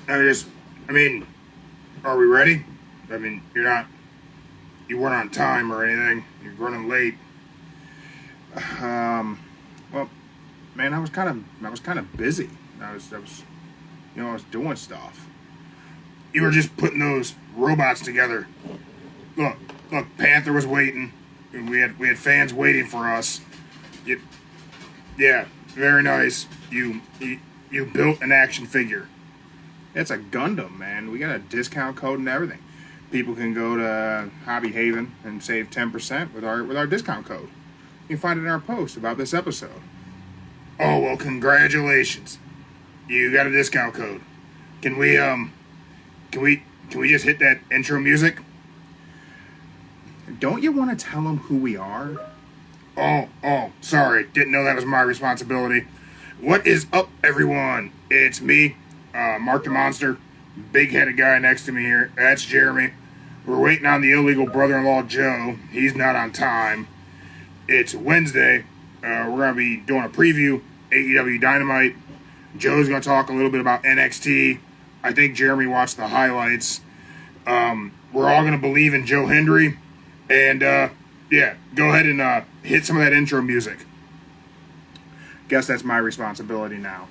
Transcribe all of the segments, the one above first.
I mean, are we ready? I mean, you weren't on time or anything. You're running late. Um, well, man, I was kind of busy. I was doing stuff. You were just putting those robots together. Look, look, Panther was waiting. We had fans waiting for us. You, yeah, very nice. You built an action figure. It's a Gundam, man. We got a discount code and everything. People can go to Hobby Haven and save 10% with our discount code. You can find it in our post about this episode. Oh well, congratulations! You got a discount code. Can we can we just hit that intro music? Don't you want to tell them who we are? Oh, sorry. Didn't know that was my responsibility. What is up, everyone? It's me, Mark the Monster, big-headed guy next to me here. That's Jeremy. We're waiting on the illegal brother-in-law, Joe. He's not on time. It's Wednesday. We're going to be doing a preview, AEW Dynamite. Joe's going to talk a little bit about NXT. I think Jeremy watched the highlights. We're all going to believe in Joe Hendry. And, yeah, go ahead and hit some of that intro music. Guess that's my responsibility now.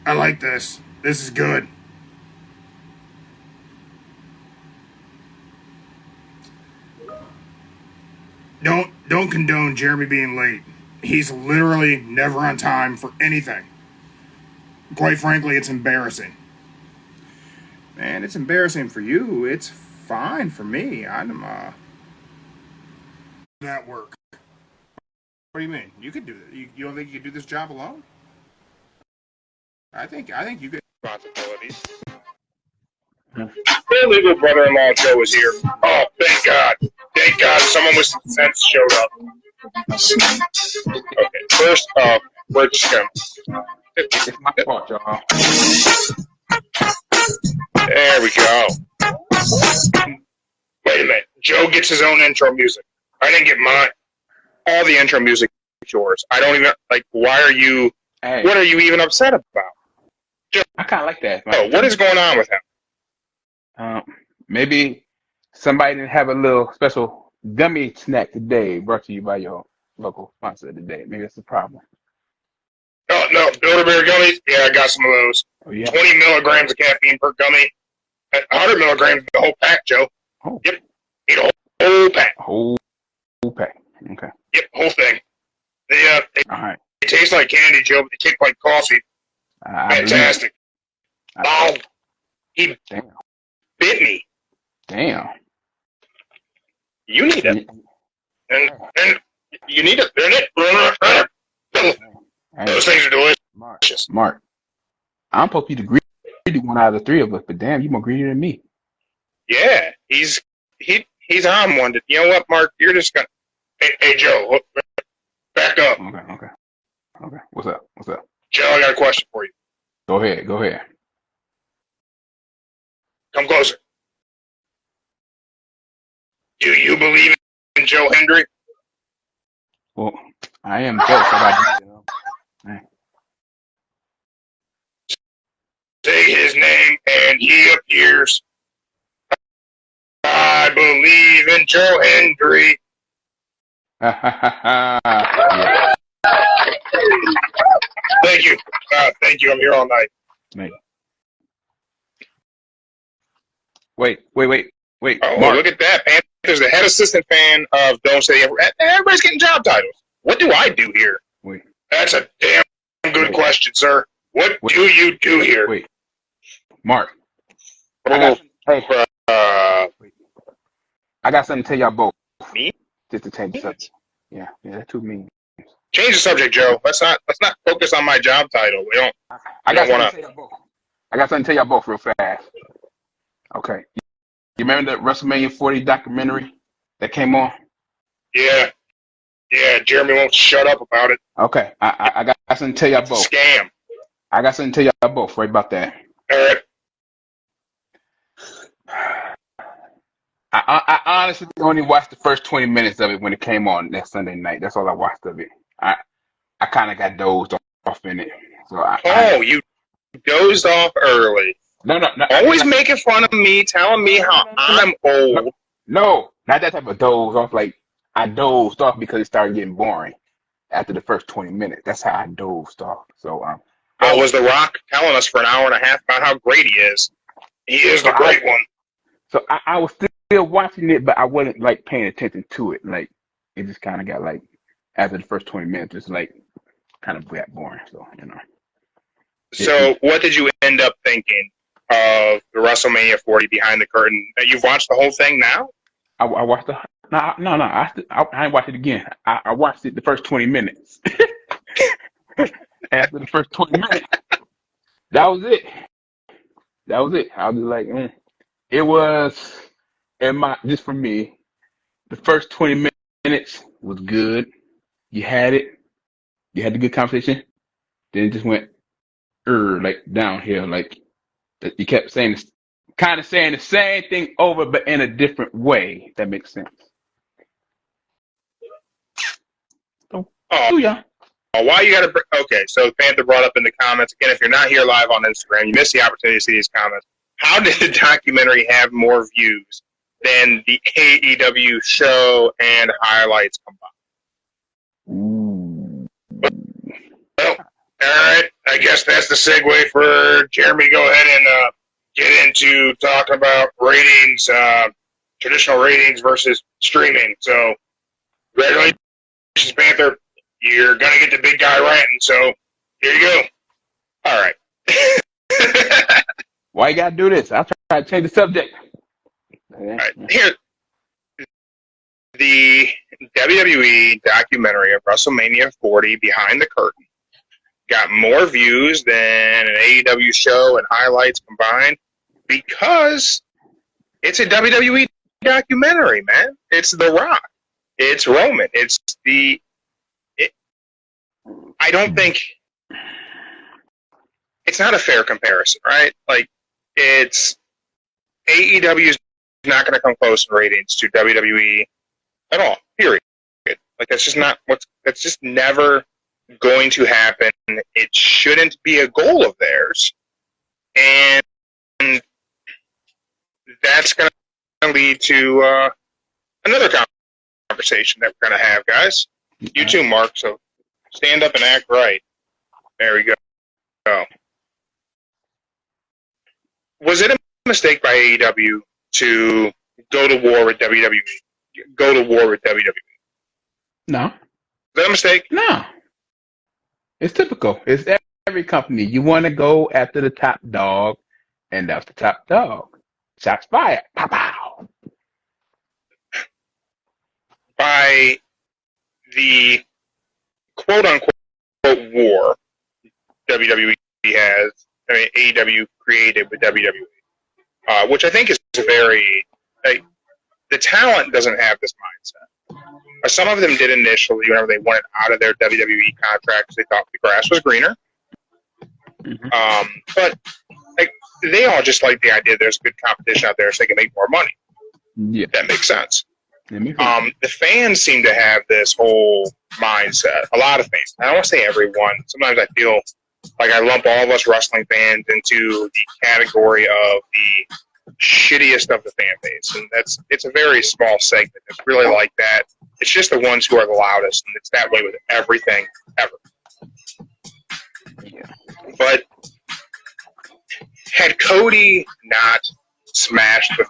I like this. This is good. Don't condone Jeremy being late. He's literally never on time for anything. Quite frankly, it's embarrassing. Man, it's embarrassing for you. It's fine for me. I'm that work. What do you mean? You could do that. You don't think you could do this job alone? I think you could. Responsibilities. The illegal brother-in-law Joe is here. Oh, thank God. Thank God someone with some sense showed up. Okay, first off, we're just going to... It's my fault, y'all. There we go. Wait a minute. Joe gets his own intro music. I didn't get mine. All the intro music is yours. I don't even... Like, why are you... Hey, What are you even upset about? Joe, I kind of like that. what is going on with him? Maybe somebody didn't have a little special gummy snack today brought to you by your local sponsor today. Maybe that's the problem. Oh, no. Build-A-Bear gummies? Yeah, I got some of those. Oh, yeah. 20 milligrams of caffeine per gummy. 100 milligrams, the whole pack, Joe. Oh. Yep. Eat a whole pack. Whole pack. Okay. Yep, whole thing. All right. They taste like candy, Joe, but they kick like coffee. Fantastic. Oh, he Damn. bit me. Damn. You need it. And you need it. Those things are delicious. Mark, I'm supposed to be the greedy one out of the three of us, but damn, you more greedy than me. Yeah, he's on one. You know what, Mark? You're just gonna. Hey, Joe, look, back up. Okay. What's up? Joe, I got a question for you. Go ahead. Come closer. Do you believe in Joe Hendry? Well, I am close. Right. Say his name and he appears. I believe in Joe Hendry. Yeah. Thank you. Thank you. I'm here all night. Wait. Oh, Mark. look at that. Panther's the head assistant fan of Don't Say Ever. Everybody's getting job titles. What do I do here? Wait. That's a damn good question, sir. What do you do here? Wait. Mark. I got something to tell y'all both. Me? Just to change the subject. Yeah, that's too mean. Change the subject, Joe. Let's not focus on my job title. I got something to tell y'all both real fast. Okay. You remember that WrestleMania 40 documentary that came on? Yeah. Jeremy won't shut up about it. Okay. I got something to tell y'all both. Scam. I got something to tell y'all both right about that. All right. I honestly only watched the first 20 minutes of it when it came on that Sunday night. That's all I watched of it. I I kind of got dozed off in it. So you dozed off early. no. Always making fun of me, telling me how I'm old. No, not that type of doze off. Like I dozed off because it started getting boring after the first 20 minutes. That's how I dozed off. So Was The Rock telling us for an hour and a half about how great he is? He is the great one. So I was still watching it, but I wasn't like paying attention to it. Like it just kind of got like after the first 20 minutes, just like kind of got boring. So So what did you end up thinking of the WrestleMania 40 behind the curtain? You've watched the whole thing now? I watched the no. I didn't watch it again. I watched it the first 20 minutes. After the first 20 minutes, that was it. I was just like, it was just for me. The first 20 minutes was good. You had it. You had the good conversation. Then it just went like downhill. Like you kept saying kind of saying the same thing over, but in a different way. If that makes sense. Oh, yeah. Why you gotta? Okay, so Panther brought up in the comments again. If you're not here live on Instagram, you missed the opportunity to see these comments. How did the documentary have more views than the AEW show and highlights combined? Well, all right. I guess that's the segue for Jeremy to go ahead and get into talking about ratings, traditional ratings versus streaming. So, congratulations, Panther. You're going to get the big guy ranting, so here you go. All right. Why you got to do this? I'll try to change the subject. All right. Here, the WWE documentary of WrestleMania 40 Behind the Curtain got more views than an AEW show and highlights combined because it's a WWE documentary, man. It's The Rock. It's Roman. I don't think it's not a fair comparison, right? Like, it's AEW is not going to come close in ratings to WWE at all. Period. Like, that's just never going to happen. It shouldn't be a goal of theirs, and that's going to lead to another conversation that we're going to have, guys. You too, Mark. So stand up and act right. There we go. Was it a mistake by AEW to go to war with WWE? No. Is that a mistake? No. It's typical. It's every company. You want to go after the top dog, and that's the top dog. Shots fired. Pow, pow. By the quote-unquote war WWE has, AEW created with WWE, which I think is very, the talent doesn't have this mindset. Some of them did initially whenever they wanted out of their WWE contracts. They thought the grass was greener. Mm-hmm. But they all just like the idea there's good competition out there so they can make more money. Yeah. That makes sense. The fans seem to have this whole mindset. A lot of fans. I don't want to say everyone. Sometimes I feel like I lump all of us wrestling fans into the category of the shittiest of the fan base. And it's a very small segment. It's really like that. It's just the ones who are the loudest, and it's that way with everything ever. Yeah. But had Cody not smashed the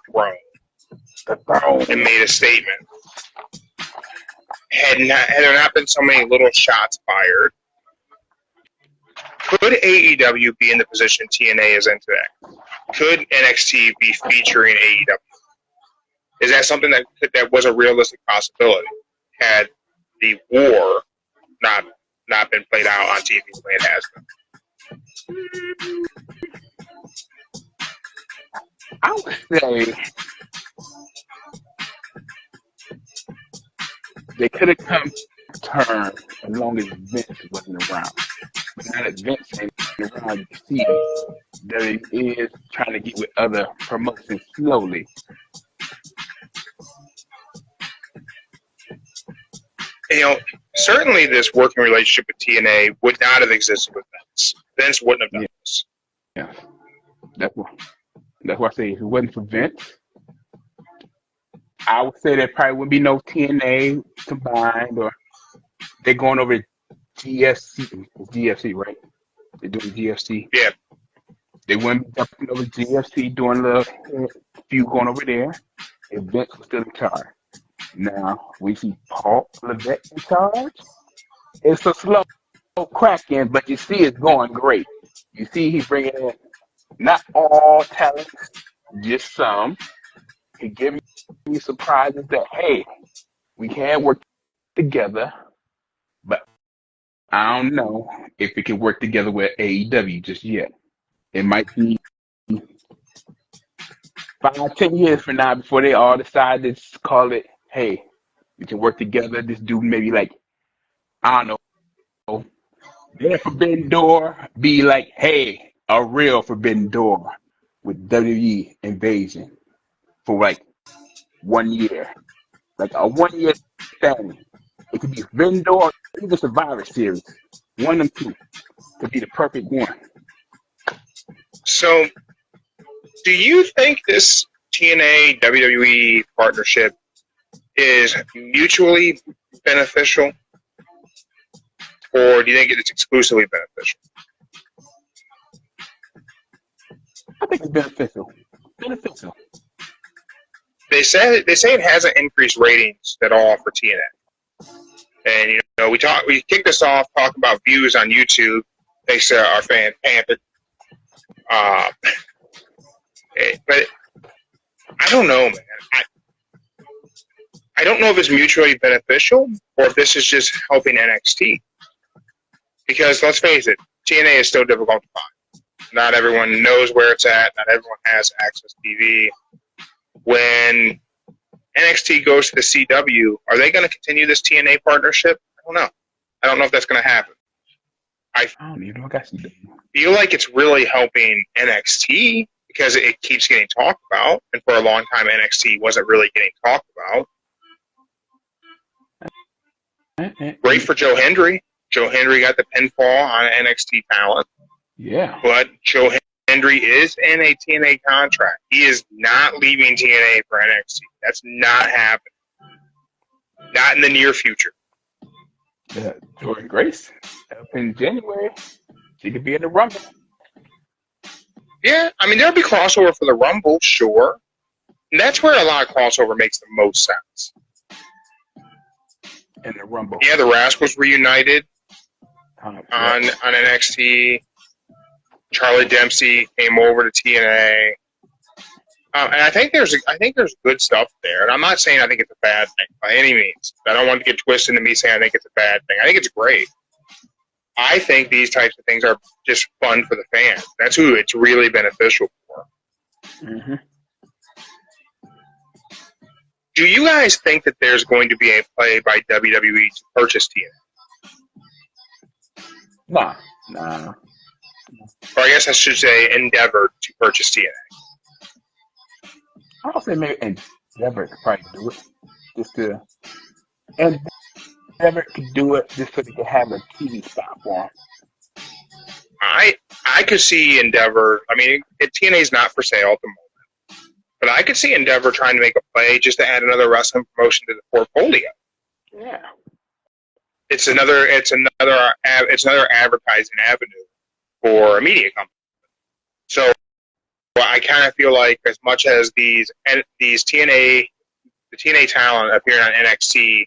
throne and made a statement, had there not been so many little shots fired, could AEW be in the position TNA is in today? Could NXT be featuring AEW? Is that something that was a realistic possibility had the war not been played out on TV the way it has been? I would say they could have come to terms as long as Vince wasn't around. But now that Vince ain't around, you can see that it is trying to get with other promotions slowly. certainly this working relationship with TNA would not have existed with Vince. Vince wouldn't have done this. Yeah, that's why I say if it wasn't for Vince, I would say there probably wouldn't be no TNA combined, or they're going over to GFC. It's GFC, right? They're doing GFC. Yeah. They wouldn't be jumping over to GFC doing a few going over there if Vince was still in charge. Now we see Paul Levesque in charge. It's a slow cracking, but you see it's going great. You see he's bringing in not all talents, just some. He giving me surprises that, hey, we can work together, but I don't know if we can work together with AEW just yet. It might be 5, 10 years from now before they all decide to call it, hey, we can work together. This dude maybe like, I don't know, their Forbidden Door be like, hey, a real Forbidden Door with WWE Invasion for like 1 year. Like a 1 year thing. It could be Forbidden Door or even Survivor Series. One of them two could be the perfect one. So, do you think this TNA WWE partnership is mutually beneficial, or do you think it's exclusively beneficial? I think it's beneficial. Beneficial. They say it hasn't increased ratings at all for TNA, and you know we kicked this off talking about views on YouTube. Thanks to our fan Panther. But I don't know, man. I don't know if it's mutually beneficial or if this is just helping NXT. Because let's face it, TNA is still difficult to find. Not everyone knows where it's at. Not everyone has access to TV. When NXT goes to the CW, are they going to continue this TNA partnership? I don't know. I don't know if that's going to happen. I don't even know what that's doing. Feel like it's really helping NXT because it keeps getting talked about, and for a long time NXT wasn't really getting talked about. Great for Joe Hendry. Joe Hendry got the pinfall on NXT talent. Yeah. But Joe Hendry is in a TNA contract. He is not leaving TNA for NXT. That's not happening. Not in the near future. Jordan Grace, up in January, she could be in the Rumble. Yeah, I mean, there'll be crossover for the Rumble, sure. And that's where a lot of crossover makes the most sense. In the Rumble. Yeah, the Rascals reunited on NXT. Charlie Dempsey came over to TNA. And I think there's good stuff there. And I'm not saying I think it's a bad thing by any means. I don't want to get twisted into me saying I think it's a bad thing. I think it's great. I think these types of things are just fun for the fans. That's who it's really beneficial for. Mm-hmm. Do you guys think that there's going to be a play by WWE to purchase TNA? Nah. Or I guess I should say endeavor to purchase TNA. I don't say maybe Endeavor could probably do it. Endeavor could do it just so they could have a TV spot for him. I could see Endeavor. I mean, TNA's not for sale at the moment, but I could see Endeavor trying to make a play just to add another wrestling promotion to the portfolio. Yeah, it's another advertising avenue for a media company. So I kind of feel like as much as the TNA talent appearing on NXT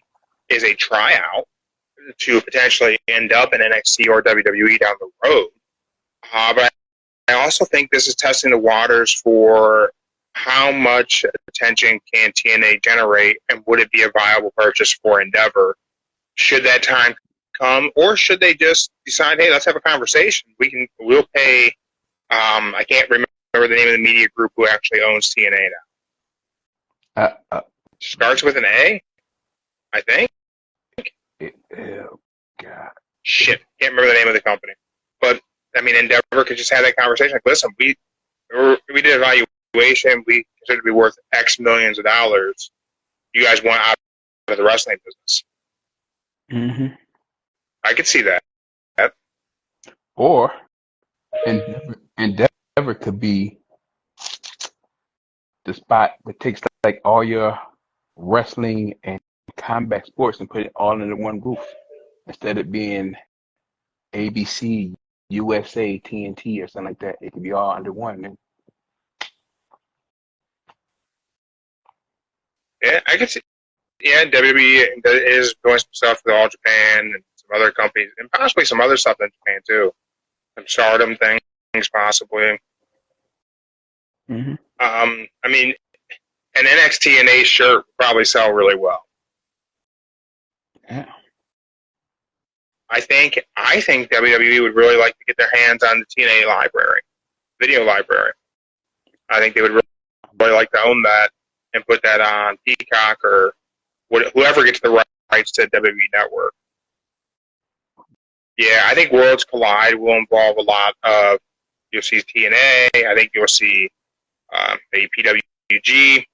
is a tryout to potentially end up in NXT or WWE down the road, but I also think this is testing the waters for how much attention can TNA generate, and would it be a viable purchase for Endeavor should that time come, or should they just decide, hey, let's have a conversation. We'll pay. I can't remember the name of the media group who actually owns TNA now. Starts with an A, I think. Oh, God. Shit, can't remember the name of the company. But I mean, Endeavor could just have that conversation. Like, listen, we did evaluation. We consider to be worth X millions of dollars. You guys want out of the wrestling business. Mm-hmm. I could see that. Or Endeavor could be the spot that takes like all your wrestling and combat sports and put it all under one roof instead of being ABC, USA, TNT, or something like that. It could be all under one. And Yeah, I could see. Yeah, WWE is doing some stuff with All Japan and some other companies, and possibly some other stuff in Japan too. Some Stardom things, possibly. mm-hmm. I mean, an NXT and A shirt would probably sell really well. Yeah. I think WWE would really like to get their hands on the TNA library, video library. I think they would really like to own that and put that on Peacock or whoever gets the rights to WWE Network. Yeah, I think Worlds Collide will involve a lot of. You'll see TNA. I think you'll see maybe PWG,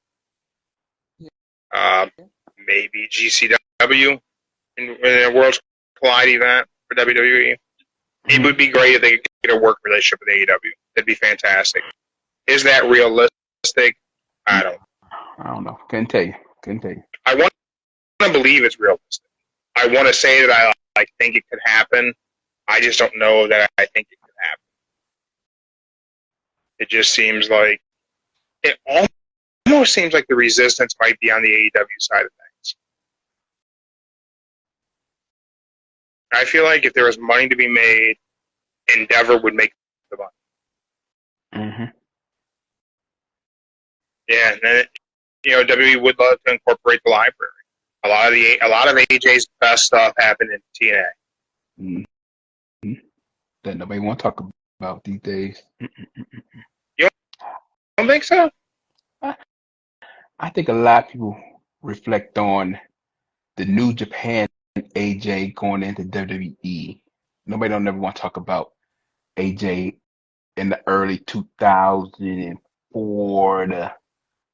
maybe GCW in a Worlds Collide event for WWE. It would be great if they could get a work relationship with AEW. That'd be fantastic. Is that realistic? I don't know. Couldn't tell you. I want to believe it's realistic. I want to say that I think it could happen. I just don't know that I think it could happen. It just seems like it almost seems like the resistance might be on the AEW side of things. I feel like if there was money to be made, Endeavor would make the money. Mm-hmm. Yeah, and then WWE would love to incorporate the library. A lot of AJ's best stuff happened in TNA. Mm-hmm. That nobody want to talk about these days. You don't think so? I think a lot of people reflect on the New Japan AJ going into WWE. Nobody don't ever want to talk about AJ in the early 2004 to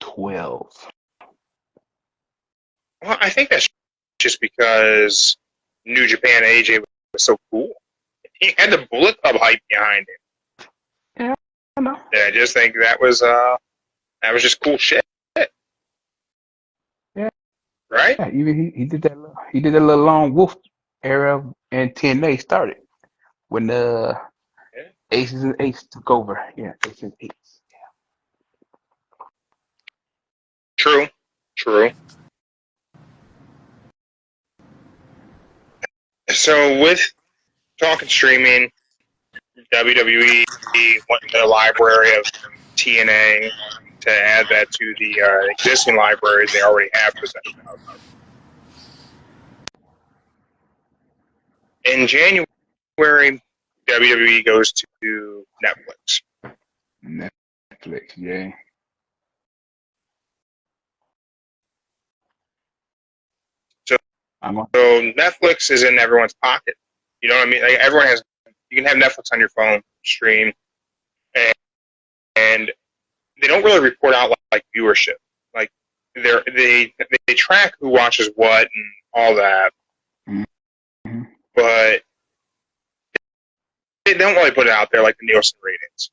12. Well, I think that's just because New Japan AJ was so cool. He had the Bullet Club hype behind him. Yeah, I know. Yeah, I just think that was just cool shit. Yeah. Right? Yeah, even he did that. He did that little Lone Wolf era, and TNA started when the Aces and Eights took over. Yeah, Aces and Eights. Yeah. True. So with talking streaming, WWE went into the library of TNA to add that to the existing libraries they already have possession of. In January, WWE goes to Netflix. Netflix, yeah. So Netflix is in everyone's pocket. You know what I mean? Like everyone has. You can have Netflix on your phone, stream, and they don't really report out like viewership. Like they track who watches what and all that, mm-hmm. but they don't really put it out there like the Nielsen ratings.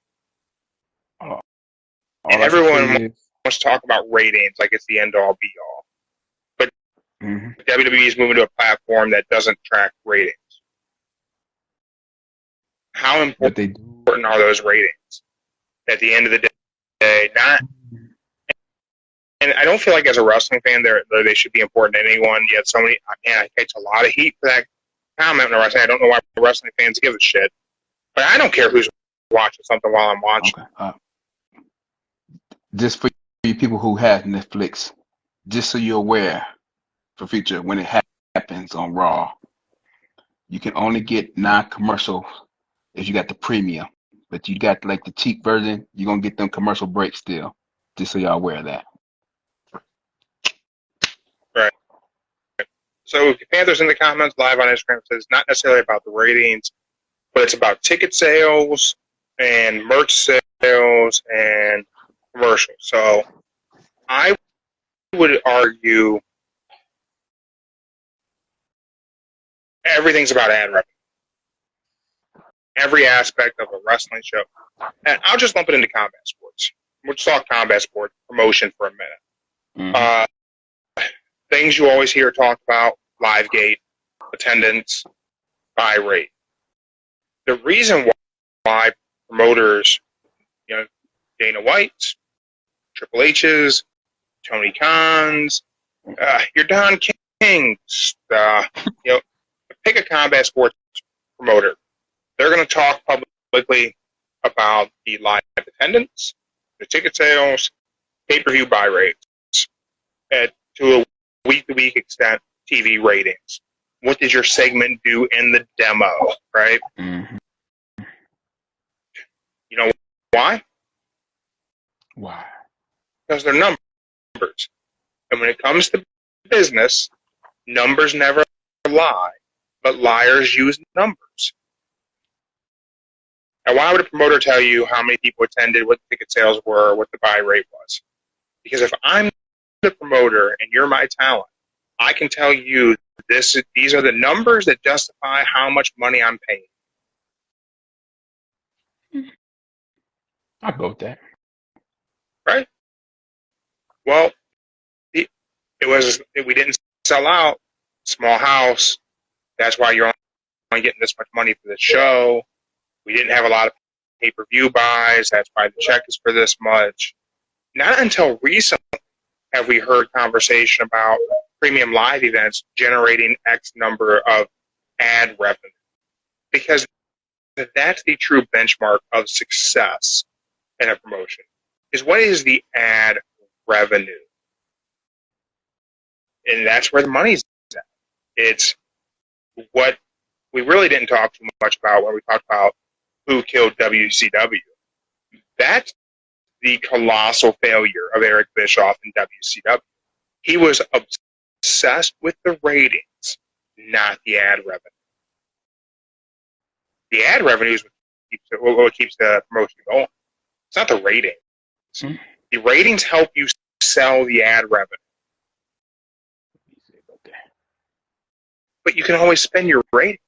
And everyone wants to talk about ratings like it's the end all be all. But WWE is moving to a platform that doesn't track ratings. How important are those ratings at the end of the day? And I don't feel like as a wrestling fan they should be important to anyone. Yet so many, I catch a lot of heat for that comment when wrestling. I don't know why wrestling fans give a shit, but I don't care who's watching something while I'm watching. Okay. Just for you people who have Netflix, just so you're aware for future, when it happens on Raw, you can only get non-commercial if you got the premium. But you got like the cheap version, you're going to get them commercial breaks still. Just so y'all aware of that. Right. So Panthers in the comments live on Instagram says it's not necessarily about the ratings, but it's about ticket sales and merch sales and commercials. So I would argue Everything's about ad revenue. Every aspect of a wrestling show. And I'll just lump it into combat sports. We'll just talk combat sports promotion for a minute. Mm-hmm. Things you always hear talked about: live gate, attendance, buy rate. The reason why promoters, Dana White's, Triple H's, Tony Khan's, your Don King's, pick a combat sports promoter. They're going to talk publicly about the live attendance, the ticket sales, pay-per-view buy rates, to a week-to-week extent, TV ratings. What did your segment do in the demo, right? Mm-hmm. You know why? Why? Because they're numbers. And when it comes to business, numbers never lie, but liars use numbers. Now, why would a promoter tell you how many people attended, what the ticket sales were, what the buy rate was? Because if I'm the promoter and you're my talent, I can tell you these are the numbers that justify how much money I'm paying. I'll go with that. Right? Well, we didn't sell out. Small house. That's why you're only getting this much money for the show. We didn't have a lot of pay-per-view buys. That's why the check is for this much. Not until recently have we heard conversation about premium live events generating X number of ad revenue. Because that's the true benchmark of success in a promotion, is what is the ad revenue? And that's where the money's at. It's what we really didn't talk too much about when we talked about who killed WCW. That's the colossal failure of Eric Bischoff in WCW. He was obsessed with the ratings, not the ad revenue. The ad revenue is what keeps the promotion going. It's not the ratings. Mm-hmm. The ratings help you sell the ad revenue. But you can always spend your ratings.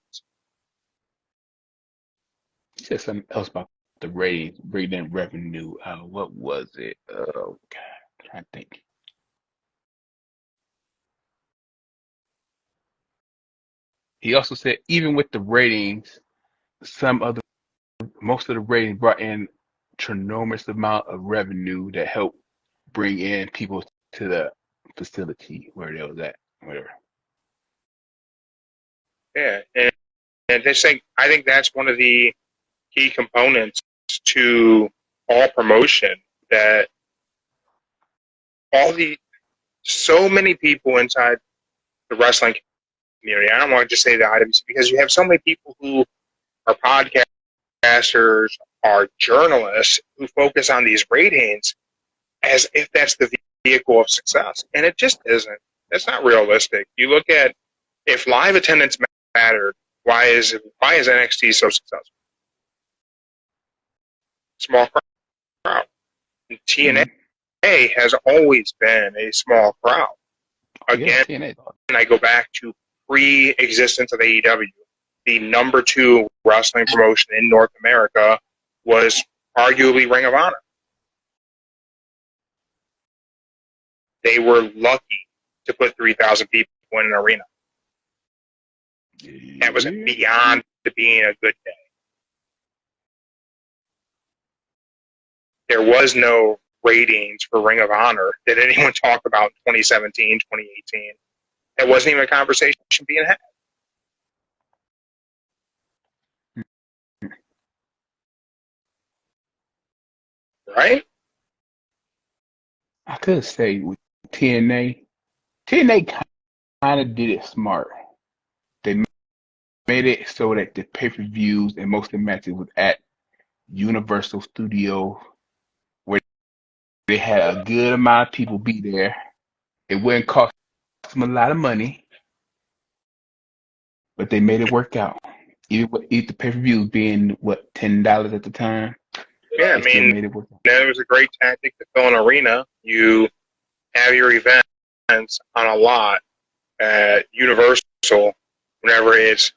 You said something else about the ratings, breakdown revenue. What was it? Oh, God, I'm trying to think. He also said even with the ratings, most of the ratings brought in tremendous amount of revenue that helped bring in people to the facility where they was at, whatever. Yeah, and I think that's one of the key components to all promotion, that so many people inside the wrestling community, I don't want to just say the IWC, because you have so many people who are podcasters, are journalists, who focus on these ratings as if that's the vehicle of success. And it just isn't. It's not realistic. You look at, if live attendance mattered, why is NXT so successful? Small crowd. And TNA has always been a small crowd. Again, and I go back to pre-existence of AEW. The number 2 wrestling promotion in North America was arguably Ring of Honor. They were lucky to put 3,000 people in an arena. That was beyond being a good day. There was no ratings for Ring of Honor that anyone talked about in 2017, 2018. That wasn't even a conversation being had. Right? I could say with TNA kind of did it smart. They made it so that the pay-per-views and most of the matches was at Universal Studios, where they had a good amount of people be there. It wouldn't cost them a lot of money, but they made it work out. Even with the pay-per-views being $10 at the time. Yeah, I mean, it was a great tactic to fill an arena. You have your events on a lot at Universal, whenever it's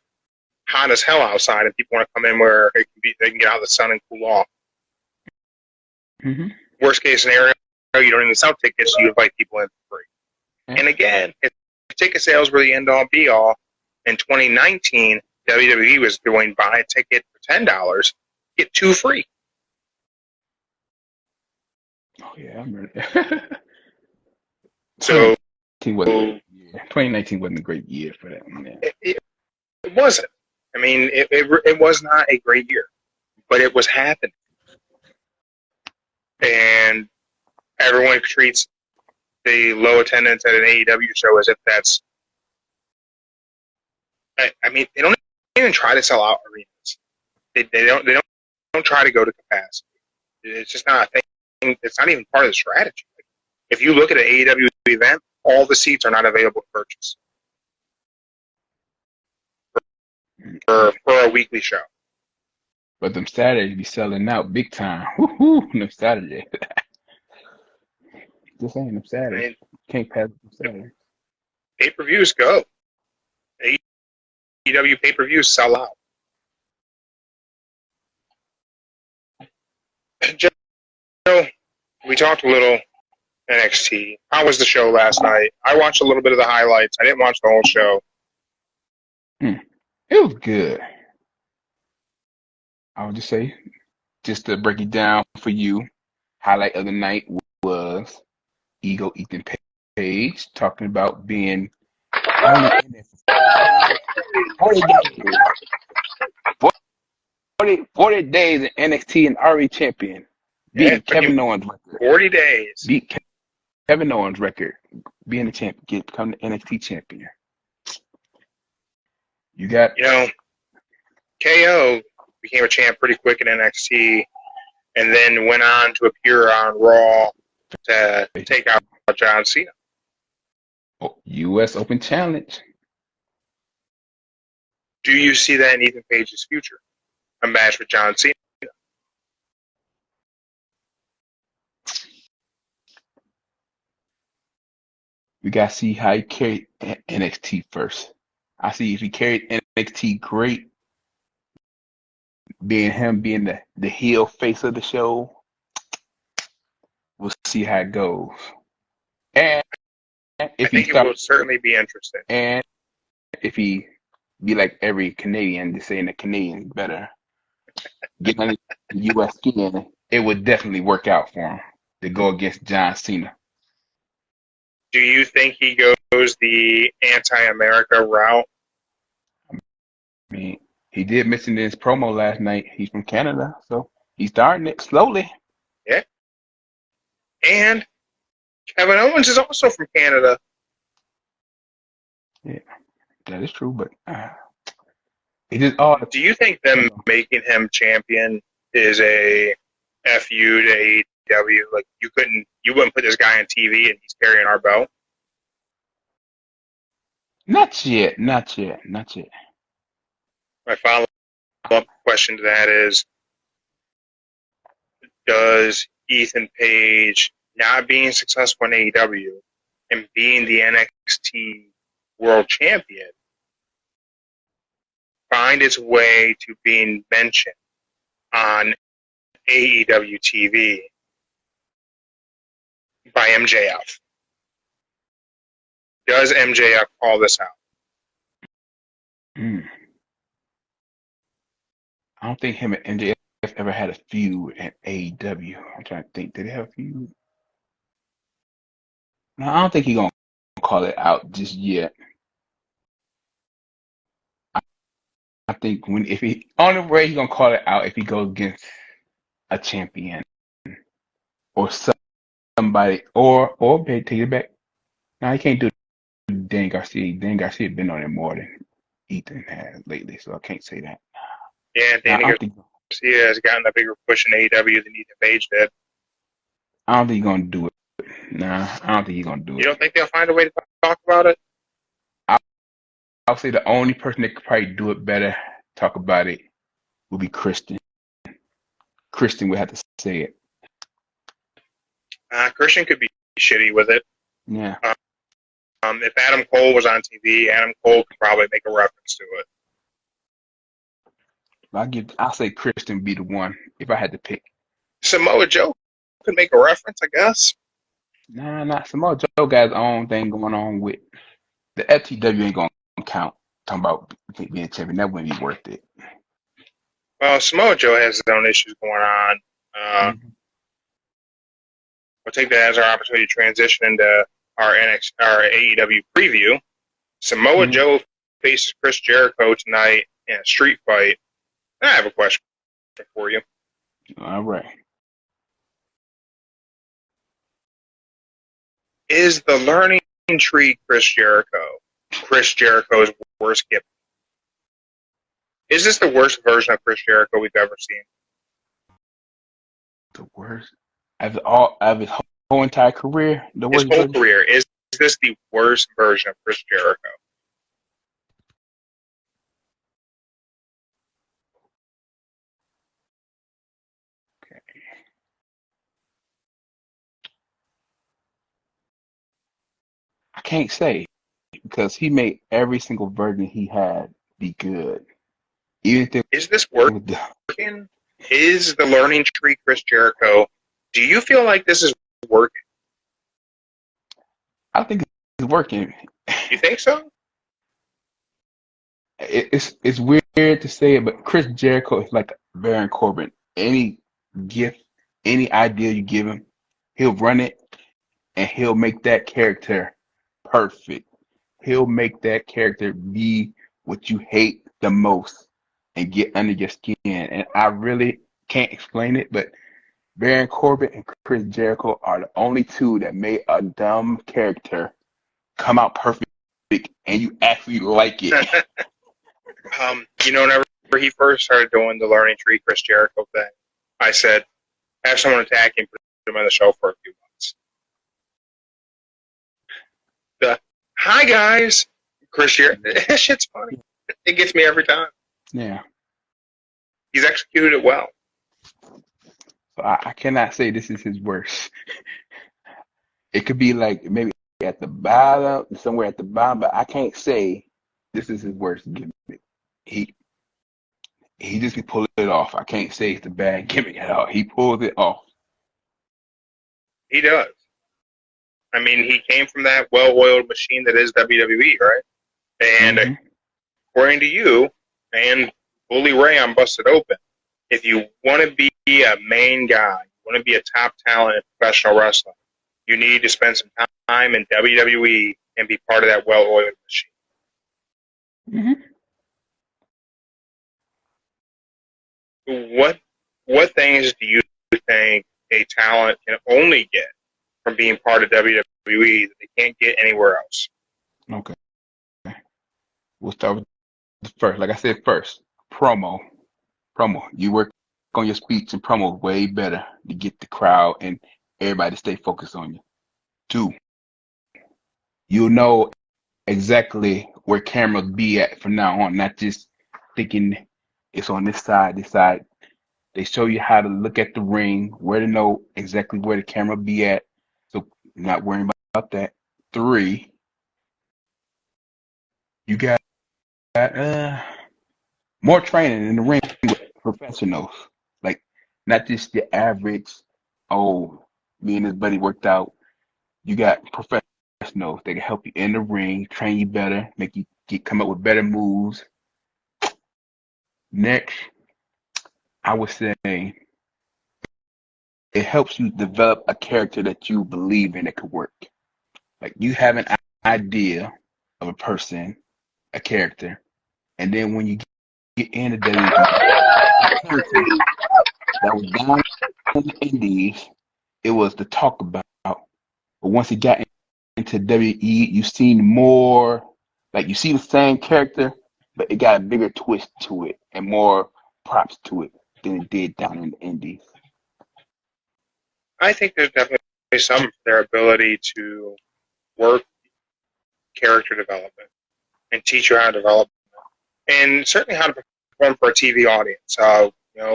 hot as hell outside and people want to come in where they can get out of the sun and cool off. Mm-hmm. Worst case scenario, you don't even sell tickets, so you invite people in for free. Yeah. And again, if ticket sales were the end-all, be-all, in 2019, WWE was doing buy a ticket for $10, get 2 free. Oh yeah, I remember that. So 2019 wasn't a great year for that. Yeah. it wasn't. I mean, it was not a great year, but it was happening. And everyone treats the low attendance at an AEW show as if that's. I mean, they don't even try to sell out arenas. They don't try to go to capacity. It's just not a thing. It's not even part of the strategy. If you look at an AEW event, all the seats are not available to purchase for a weekly show. But them Saturdays be selling out big time. Woohoo! Them Saturdays. Just saying, them I Saturdays. mean, Can't pass them Saturdays. pay-per-views go. AEW pay-per-views sell out. Joe, we talked a little NXT. How was the show last night? I watched a little bit of the highlights. I didn't watch the whole show. It was good. I would just say, just to break it down for you, highlight of the night was Ego Ethan Page talking about being only in it for 40 days in NXT and RE champion, beating Kevin Owens' record. 40 days. Beat Kevin Owens' record, being the champion, become the NXT champion. You got, KO became a champ pretty quick in NXT, and then went on to appear on Raw to take out John Cena. U.S. Open Challenge. Do you see that in Ethan Page's future? A match with John Cena? We got to see how he carried NXT first. I see if he carried NXT great, being the heel face of the show, we'll see how it goes. And if I think it will certainly be interesting. And if he be like every Canadian, just saying the Canadians better get under U.S. skin, it would definitely work out for him to go against John Cena. Do you think he goes the anti-America route? I mean, he did mention in his promo last night he's from Canada, so he's starting it slowly. Yeah. And Kevin Owens is also from Canada. Yeah, that is true, but it is odd. Do you think them making him champion is a FU to AEW? Like you wouldn't put this guy on TV and he's carrying our belt? Not yet. My follow-up question to that is, does Ethan Page not being successful in AEW and being the NXT World Champion find its way to being mentioned on AEW TV by MJF? Does MJF call this out? I don't think him and MJF ever had a feud at AEW. I'm trying to think. Did they have a feud? No, I don't think he's gonna call it out just yet. I think only way he's gonna call it out if he goes against a champion or somebody or take it back. No, he can't do Dan Garcia. Dan Garcia been on it more than Ethan has lately, so I can't say that. Yeah, Danny Garcia has gotten a bigger push in AEW than Ethan Page did. I don't think he's gonna do it. Nah, I don't think he's gonna do it. You don't think they'll find a way to talk about it? I'll say the only person that could probably do it better, talk about it, would be Christian. Christian would have to say it. Christian could be shitty with it. Yeah. If Adam Cole was on TV, Adam Cole could probably make a reference to it. I'll say Christian be the one if I had to pick. Samoa Joe could make a reference, I guess. Nah. Samoa Joe got his own thing going on with the FTW ain't gonna count. Talking about being champion, that wouldn't be worth it. Well, Samoa Joe has his own issues going on. We'll take that as our opportunity to transition into our AEW preview. Samoa Joe faces Chris Jericho tonight in a street fight. I have a question for you. All right. Is the learning tree Chris Jericho's worst gimmick? Is this the worst version of Chris Jericho we've ever seen? The worst? Of his whole entire career? His whole career. Is this the worst version of Chris Jericho? Okay. I can't say because he made every single version he had be good. Even if is this working? Is the learning tree Chris Jericho? Do you feel like this is working? I think it's working. You think so? It's weird to say it, but Chris Jericho is like Baron Corbin. Any gift, any idea you give him, he'll run it and he'll make that character perfect. He'll make that character be what you hate the most and get under your skin. And I really can't explain it, but Baron Corbin and Chris Jericho are the only two that made a dumb character come out perfect and you actually like it. Whenever he first started doing the learning tree Chris Jericho thing, I said, have someone attack him, put him on the show for a few months. Hi guys, Chris Jericho. That shit's funny. It gets me every time. Yeah. He's executed it well. So I cannot say this is his worst. It could be like maybe at the bottom, somewhere at the bottom, but I can't say this is his worst gimmick. He just can pull it off. I can't say it's a bad gimmick at all. He pulls it off. He does. I mean, he came from that well-oiled machine that is WWE, right? And according to you and Bully Ray on Busted Open, if you want to be a main guy, you want to be a top talent in professional wrestling, you need to spend some time in WWE and be part of that well-oiled machine. What things do you think a talent can only get from being part of WWE that they can't get anywhere else? Okay. We'll start with the first. Like I said, first, promo. You work on your speech and promo way better to get the crowd and everybody to stay focused on you. 2, you'll know exactly where cameras be at from now on, not just thinking it's on this side. They show you how to look at the ring, where to know exactly where the camera be at, so you're not worrying about that. 3, you got more training in the ring with professionals, like not just your average, me and this buddy worked out. You got professionals that can help you in the ring, train you better, make you come up with better moves. Next, I would say it helps you develop a character that you believe in that could work. Like you have an idea of a person, a character, and then when you get into WWE, that was down in the indies, it was to talk about. But once it got into WWE, you seen more, like you see the same character, but it got a bigger twist to it and more props to it than it did down in the indies. I think there's definitely some of their ability to work character development and teach you how to develop, and certainly how to perform for a TV audience.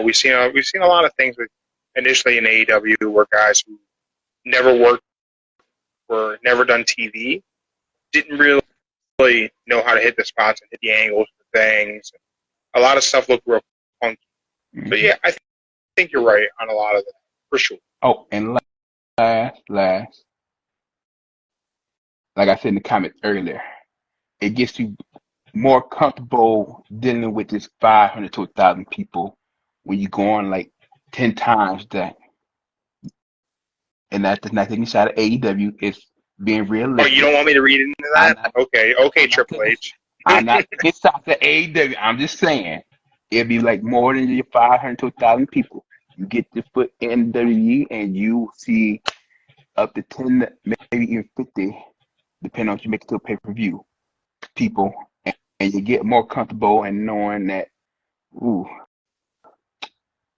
We've seen a lot of things with initially in AEW where guys who never worked or never done TV didn't really know how to hit the spots and hit the angles for things. A lot of stuff looked real funky. Mm-hmm. So yeah, I think you're right on a lot of that for sure. Oh, and last, like I said in the comments earlier, it gets you more comfortable dealing with this 500 to 1,000 people when you go on like 10 times that. And that's not taking a shot at AEW. It's being Oh, realistic. you don't want me to read into that? Okay, Triple H. I'm not taking shots at AEW. I'm just saying it'll be like more than your 500 to 1,000 people. You get your foot in WWE and you see up to 10, maybe even 50, depending on what you make it to a pay-per-view, people. And you get more comfortable in knowing that, ooh,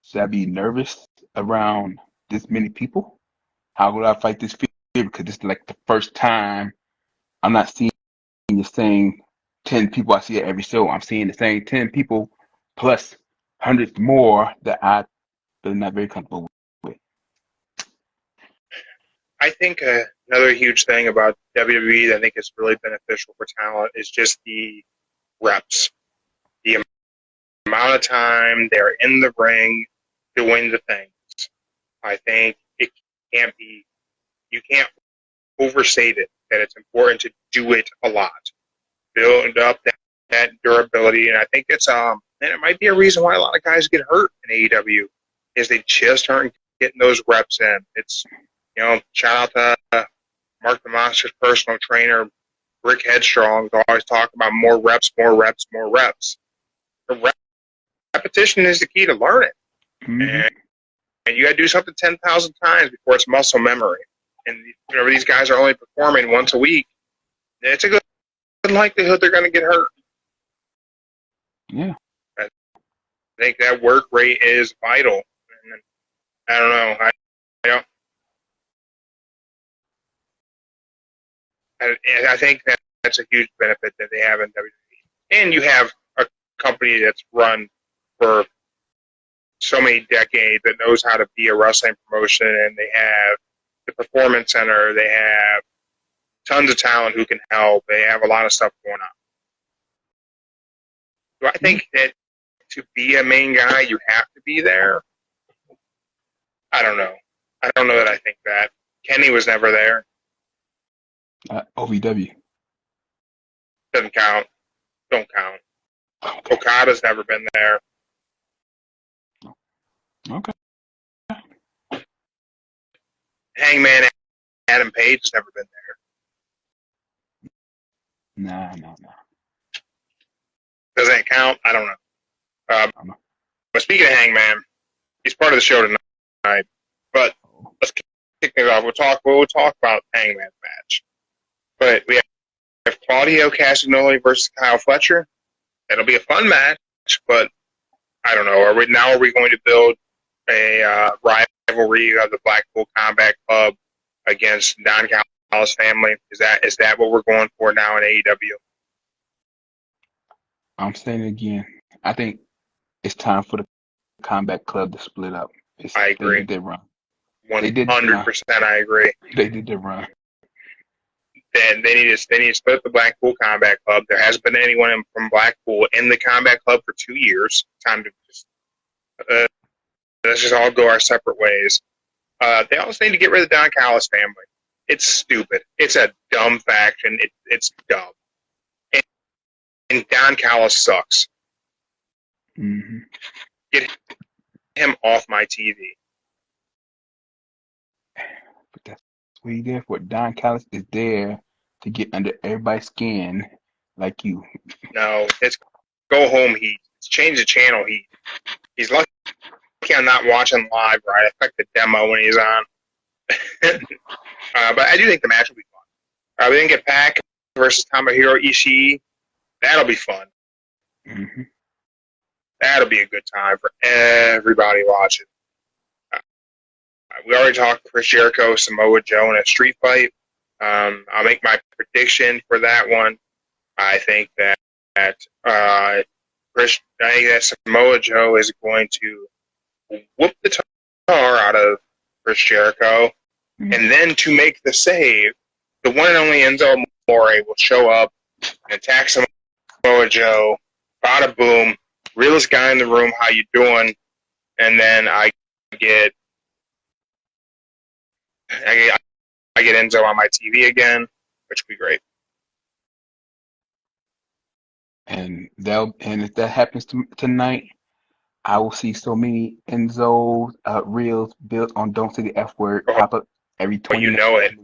should I be nervous around this many people? How would I fight this fear? Because it's like the first time I'm not seeing the same 10 people I see at every show. I'm seeing the same 10 people plus hundreds more that I'm not very comfortable with. I think another huge thing about WWE that I think is really beneficial for talent is just the reps. The amount of time they're in the ring doing the things. I think it can't be, you can't overstate it, that it's important to do it a lot. Build up that durability, and I think it's and it might be a reason why a lot of guys get hurt in AEW is they just aren't getting those reps in. It's, shout out to Mark the Monster's personal trainer, Rick Headstrong, who always talk about more reps, more reps, more reps. The repetition is the key to learning. Mm-hmm. And you got to do something 10,000 times before it's muscle memory. And whenever these guys are only performing once a week, it's a good likelihood they're going to get hurt. Yeah. I think that work rate is vital. And I don't know. I think that's a huge benefit that they have in WWE. And you have a company that's run for so many decades that knows how to be a wrestling promotion, and they have the Performance Center, they have tons of talent who can help, they have a lot of stuff going on. Do I think that to be a main guy, you have to be there? I don't know. I don't know that I think that. Kenny was never there. OVW. Doesn't count. Don't count. Okay. Okada's never been there. Okay. Hangman Adam Page has never been there. No. Does that count? I don't know. But speaking of Hangman, he's part of the show tonight. But let's kick it off. We'll talk about Hangman's match. But we have Claudio Castagnoli versus Kyle Fletcher. It'll be a fun match, but I don't know. Are we going to build a rivalry of the Blackpool Combat Club against Don Callis' family? Is that what we're going for now in AEW? I'm saying it again. I think it's time for the Combat Club to split up. I agree. They did their run. 100%. I agree. They did their run. Then they need to split up the Blackpool Combat Club. There hasn't been anyone from Blackpool in the Combat Club for 2 years. Time to just let's just all go our separate ways. They also need to get rid of the Don Callis family. It's stupid. It's a dumb faction. It's dumb. And Don Callis sucks. Mm-hmm. Get him off my TV. But that's what he's there for. Don Callis is there to get under everybody's skin like you. No, it's go home heat. It's change the channel heat. He's lucky I'm not watching live, right? I expect the demo when he's on. But I do think the match will be fun. We didn't get Pac versus Tomohiro Ishii. That'll be fun. Mm-hmm. That'll be a good time for everybody watching. We already talked Chris Jericho, Samoa Joe in a street fight. I'll make my prediction for that one. I think that Samoa Joe is going to whoop the tar out of Chris Jericho, and then to make the save, the one and only Enzo Amore will show up and attack Samoa Joe. Bada boom, realest guy in the room. How you doing? And then I get Enzo on my TV again, which would be great. And if that happens tonight, I will see so many Enzo reels built on "Don't Say the F Word" pop up every 20 you minutes. know it.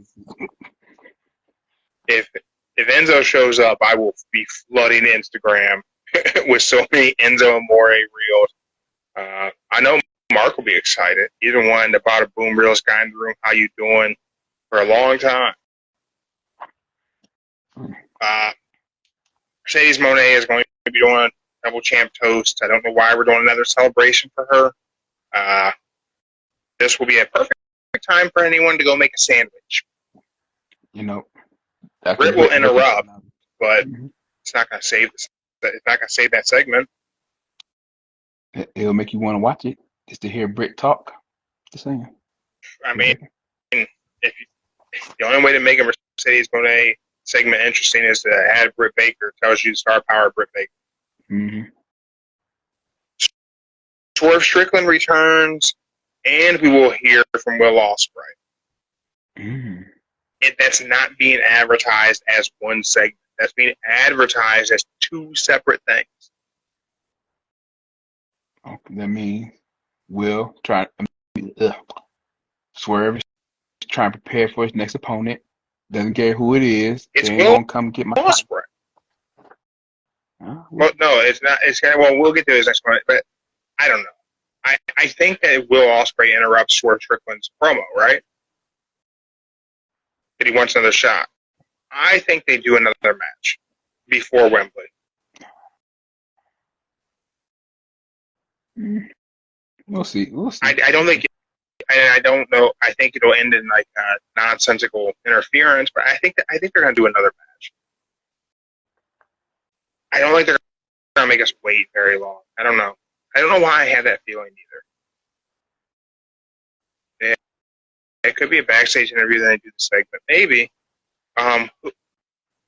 If Enzo shows up, I will be flooding Instagram with so many Enzo Amore reels. I know Mark will be excited. He's been wanting the Bada Boom realest guy in the room. How you doing? For a long time. Mercedes Moné is going to be doing double champ toast. I don't know why we're doing another celebration for her. This will be a perfect time for anyone to go make a sandwich. You know, Britt will interrupt, but it's not going to save this. It's not going to save that segment. It'll make you want to watch it just to hear Britt talk. Just saying. I mean, if the only way to make a Mercedes Moné segment interesting is to add Britt Baker. Tells you the star power of Britt Baker. Mm-hmm. Swerve Strickland returns, and we will hear from Will Ospreay. Mm-hmm. That's not being advertised as one segment. That's being advertised as two separate things. Okay, that means Will Swerve is trying to prepare for his next opponent. Doesn't care who it is. It's they ain't Will gonna come get my Ospreay. Well, no, it's not. It's kind of, well, we'll get to his next one, but I don't know. I think that Will Ospreay interrupts Swerve Strickland's promo, right? That he wants another shot. I think they do another match before Wembley. We'll see. I don't think. I don't know. I think it'll end in like nonsensical interference, but I think they're going to do another match. I don't think they're going to make us wait very long. I don't know. I don't know why I have that feeling either. It could be a backstage interview that they do the segment. Maybe.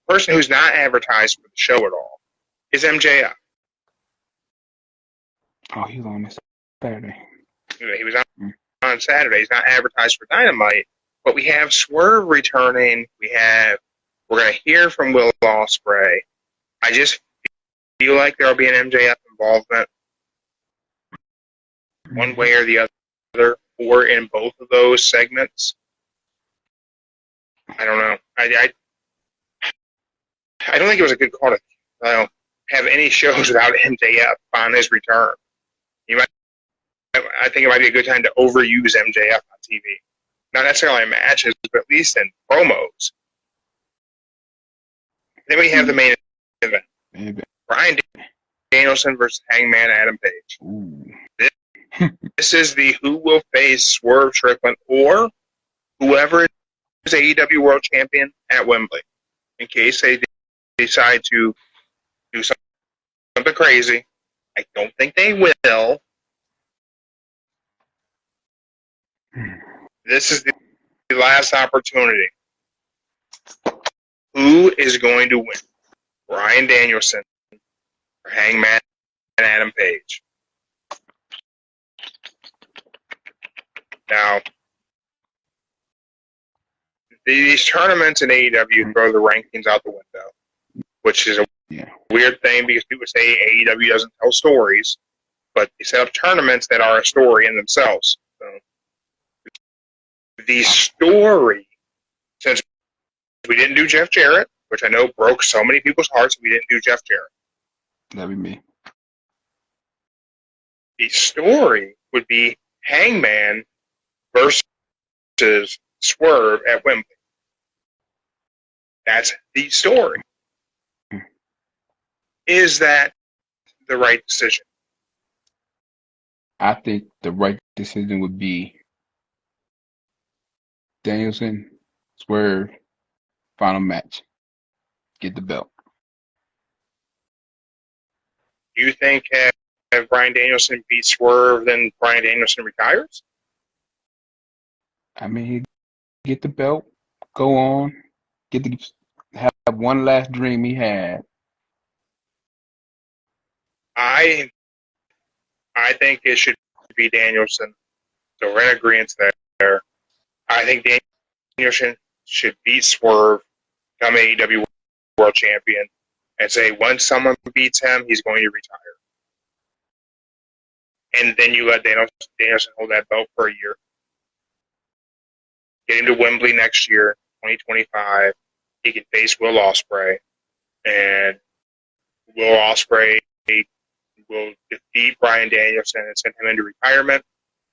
Person who's not advertised for the show at all is MJF. Oh, he's on this Saturday. He was on Saturday. He's not advertised for Dynamite, but we have Swerve returning. We're going to hear from Will Ospreay. I just feel like there'll be an MJF involvement one way or the other, or in both of those segments. I don't know. I don't think it was a good call to have any shows without MJF on his return. I think it might be a good time to overuse MJF on TV. Not necessarily in matches, but at least in promos. Then we have the main event. Bryan Danielson versus Hangman Adam Page. This is the who will face Swerve Strickland or whoever is AEW World Champion at Wembley. In case they decide to do something crazy. I don't think they will. This is the last opportunity. Who is going to win? Bryan Danielson or Hangman and Adam Page? Now, these tournaments in AEW throw the rankings out the window, which is a weird thing because people say AEW doesn't tell stories, but they set up tournaments that are a story in themselves. So, the story, since we didn't do Jeff Jarrett, which I know broke so many people's hearts, we didn't do Jeff Jarrett. That'd be me. The story would be Hangman versus Swerve at Wembley. That's the story. Is that the right decision? I think the right decision would be Danielson, Swerve, final match. Get the belt. Do you think if Bryan Danielson beats Swerve, then Bryan Danielson retires? I mean, get the belt, go on, get the have one last dream he had. I think it should be Danielson. So we're in agreement there. I think Danielson should beat Swerve, become AEW World Champion, and say once someone beats him, he's going to retire. And then you let Danielson hold that belt for a year. Get him to Wembley next year, 2025. He can face Will Ospreay, and Will Ospreay will defeat Bryan Danielson and send him into retirement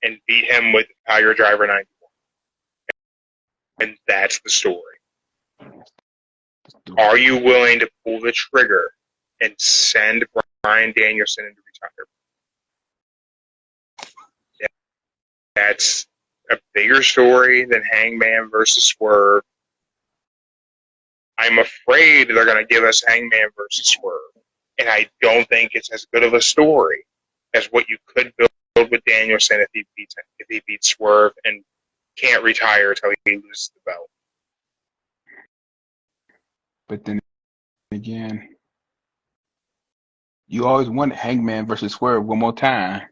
and beat him with Tiger Driver 91. And that's the story. Are you willing to pull the trigger and send Bryan Danielson into retirement? That's a bigger story than Hangman versus Swerve. I'm afraid they're going to give us Hangman versus Swerve. And I don't think it's as good of a story as what you could build with Danielson if he beats Swerve and can't retire until he loses the belt. But then again, you always wanted Hangman versus Swerve one more time.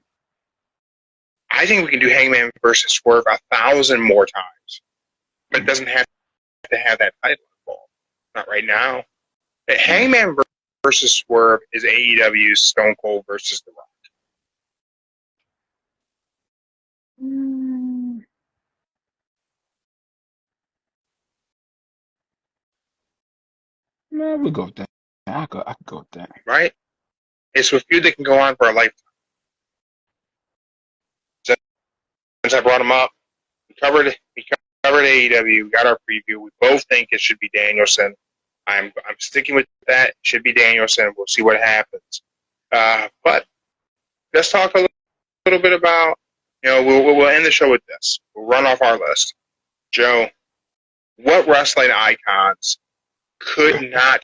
I think we can do Hangman versus Swerve 1,000 more times. But it doesn't have to have that title involved. Not right now. But Hangman versus Swerve is AEW's Stone Cold versus The Rock. No, we'll go with that. I could go with that. Right? It's a feud that can go on for a lifetime. Since I brought him up, we covered AEW, we got our preview. We both think it should be Danielson. I'm sticking with that. It should be Danielson. We'll see what happens. But let's talk a little bit about, we'll end the show with this. We'll run off our list. Joe, what wrestling icons could not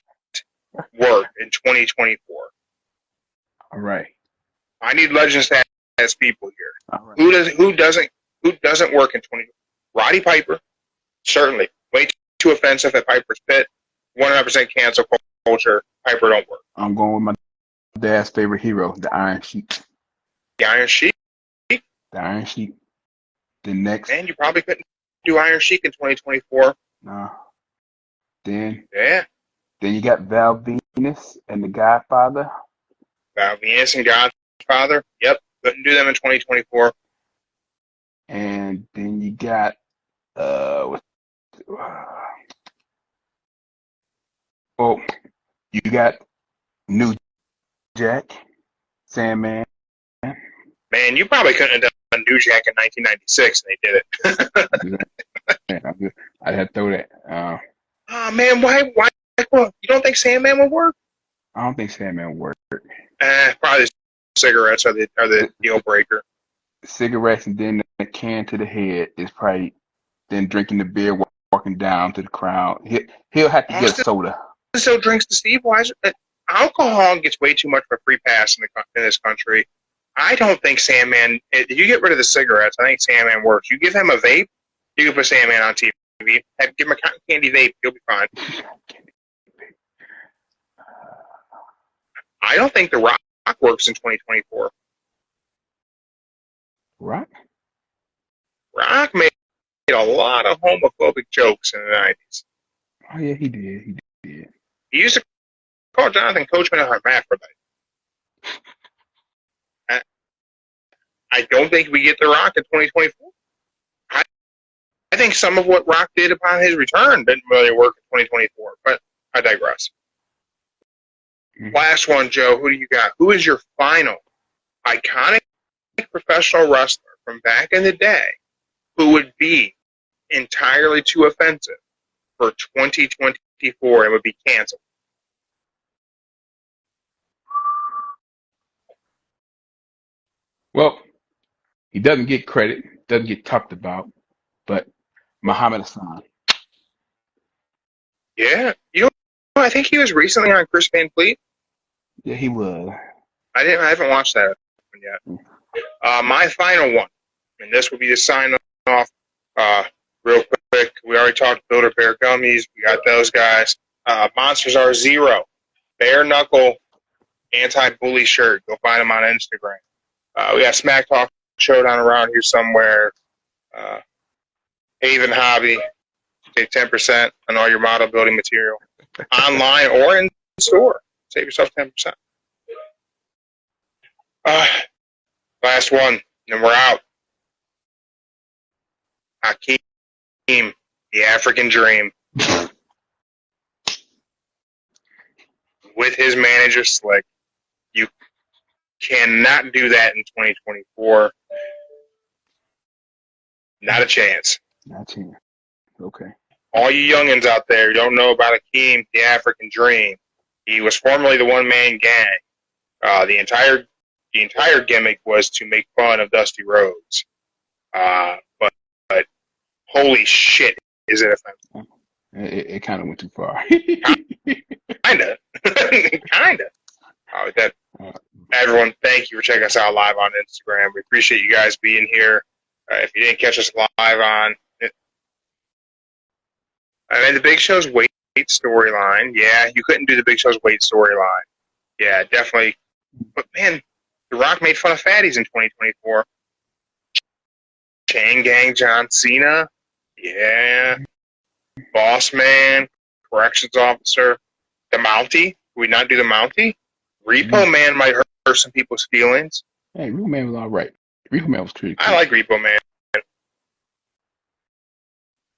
work in 2024? All right. I need legends as people here. All right. Who doesn't work in 20? Roddy Piper, certainly. Way too offensive at Piper's Pit. 100% cancel culture. Piper don't work. I'm going with my dad's favorite hero, the Iron Sheik. The Iron Sheik. The Iron Sheik. The next. And you probably couldn't do Iron Sheik in 2024. No. Then you got Val Venus and the Godfather. Val Venus and Godfather. Yep. Couldn't do them in 2024. And then you got you got New Jack, Sandman. Man, you probably couldn't have done New Jack in 1996 and they did it. I had to throw that. Oh man, why? You don't think Sandman would work? I don't think Sandman would work. Probably cigarettes are the deal breaker. Cigarettes and then a can to the head is probably then drinking the beer, walking down to the crowd. He'll have to get a soda. Still drinks the Steve Weiser. Alcohol gets way too much of a free pass in this country. I don't think Sandman. If you get rid of the cigarettes, I think Sandman works. You give him a vape, you can put Sandman on TV. Give him a cotton candy vape, he'll be fine. I don't think The Rock works in 2024. Rock? Rock made a lot of homophobic jokes in the 90s. Oh, yeah, he did. He used to call Jonathan Coachman a hermaphrodite. I don't think we get The Rock in 2024. I think some of what Rock did upon his return didn't really work in 2024, but I digress. Last one, Joe. Who do you got? Who is your final iconic professional wrestler from back in the day who would be entirely too offensive for 2024 and would be canceled? Well, he doesn't get credit, doesn't get talked about, but Muhammad Hassan. Yeah. I think he was recently on Chris Van Fleet. Yeah, he was. I haven't watched that one yet. My final one, and this will be the sign off real quick. We already talked Builder Bear Gummies. We got those guys. Monsters Are Zero, bare knuckle anti-bully shirt. Go find them on Instagram. We got Smack Talk Showdown around here somewhere. Haven Hobby, take 10% on all your model building material, online or in store. Save yourself 10%. Last one, and we're out. Hakeem, the African Dream, with his manager Slick. You cannot do that in 2024. Not a chance. Not a chance. Okay. All you youngins out there who don't know about Hakeem, the African Dream, he was formerly the one-man gang. The entire gimmick was to make fun of Dusty Rhodes. But holy shit, is it offensive? It kind of went too far. Kinda. Everyone, thank you for checking us out live on Instagram. We appreciate you guys being here. If you didn't catch us live on, the Big Show's weight storyline. Yeah, you couldn't do the Big Show's weight storyline. Yeah, definitely. But man, The Rock made fun of fatties in 2024. Chain Gang John Cena. Yeah. Boss Man, corrections officer. The Mountie. Would we not do the Mountie? Repo Man might hurt some people's feelings. Hey, Repo Man was all right. Repo Man was pretty cool. I like Repo Man.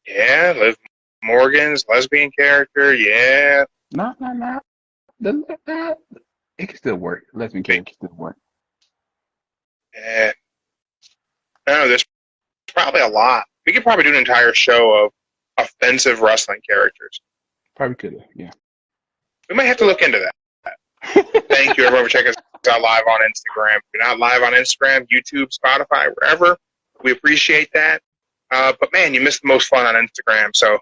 Yeah, Liv Morgan's lesbian character. Yeah. No. It can still work. Lesbian character can still work. Yeah. No, there's probably a lot. We could probably do an entire show of offensive wrestling characters. Probably could have, yeah. We might have to look into that. Thank you, everyone, for checking us out live on Instagram. If you're not live on Instagram, YouTube, Spotify, wherever, we appreciate that. But, man, you missed the most fun on Instagram. So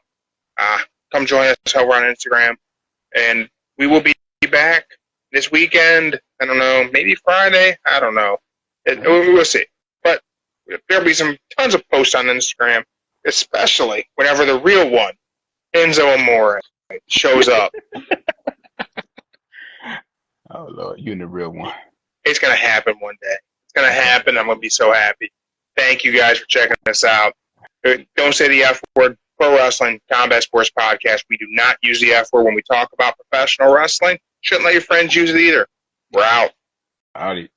come join us over on Instagram. And we will be back this weekend. I don't know, maybe Friday. I don't know. We'll see. But there'll be tons of posts on Instagram, especially whenever the real one, Enzo Amore, shows up. Oh, Lord, you and the real one. It's going to happen one day. It's going to happen. I'm going to be so happy. Thank you guys for checking us out. Don't say the F word. Pro Wrestling Combat Sports Podcast. We do not use the F word when we talk about professional wrestling. Shouldn't let your friends use it either. We're out. Howdy.